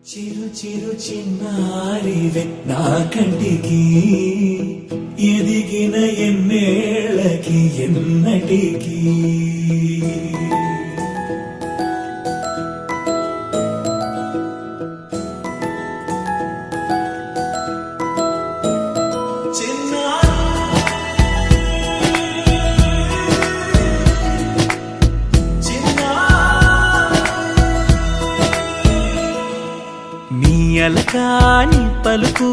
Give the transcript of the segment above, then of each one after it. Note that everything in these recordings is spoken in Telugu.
చిరు చిరు చిన్నారివే నా కంటికి ఎదిగిన ఎన్నేళ్ళకి ఎన్నటికి అలకాని పలుకు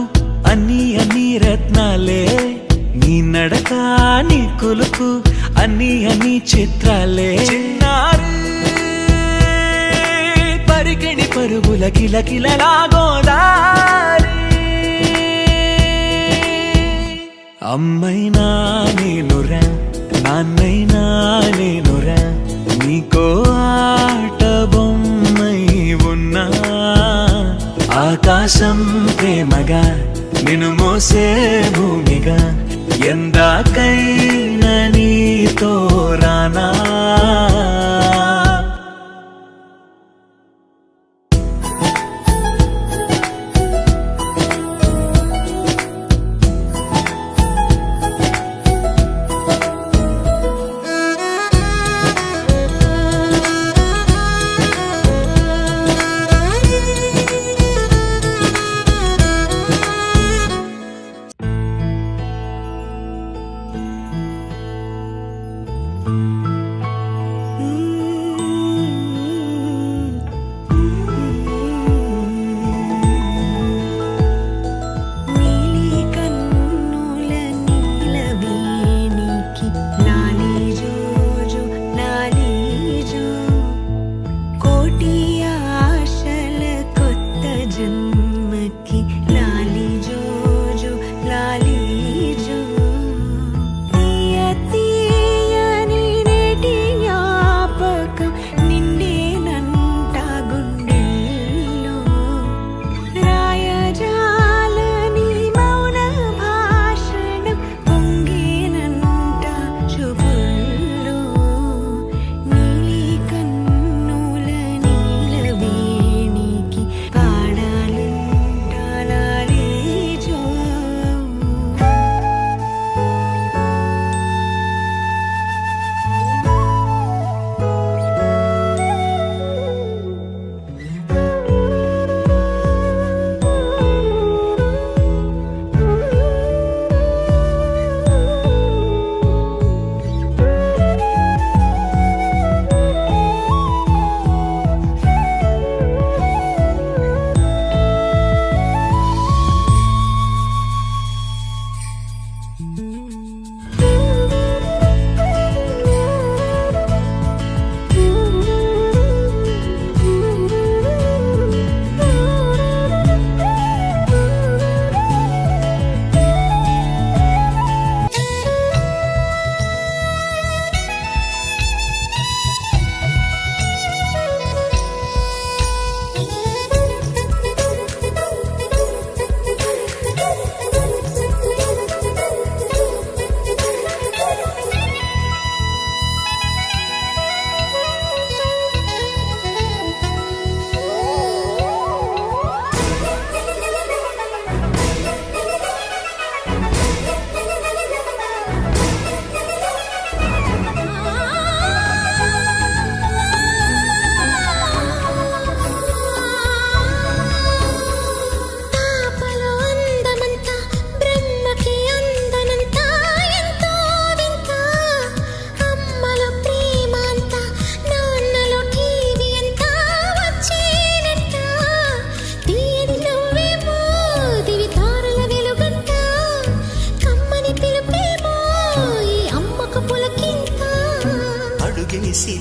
అన్ని రత్నాలే నీ నడకాని కులుకు అన్ని చిత్రాలే పరికిణి పరుగుల కిలకిలలాగోదారి అమ్మైనా నేనురా నాన్నైనా నేనురా నీకో ఆట బొమ్మై ఉన్నా ఆకాశం ప్రేమగా నిన్ను మోసే భూమిగా ఎందాకైనా నీతో రానా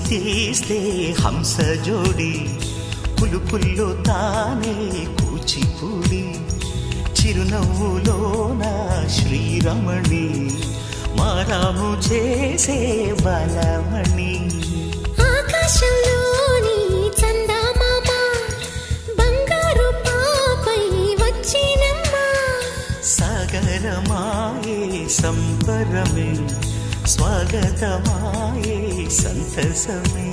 తీస్తే హంస జోడి పులుపుల్లో తానే కూచిపూడి చిరునవ్వులోన శ్రీరమణి మారాము చేసే బలమణి ఆకాశంలోని చందమామ బంగారు పాపై వచ్చినమ్మా సాగరమాయే సంబరమే స్వాగతమాయే సంతసమే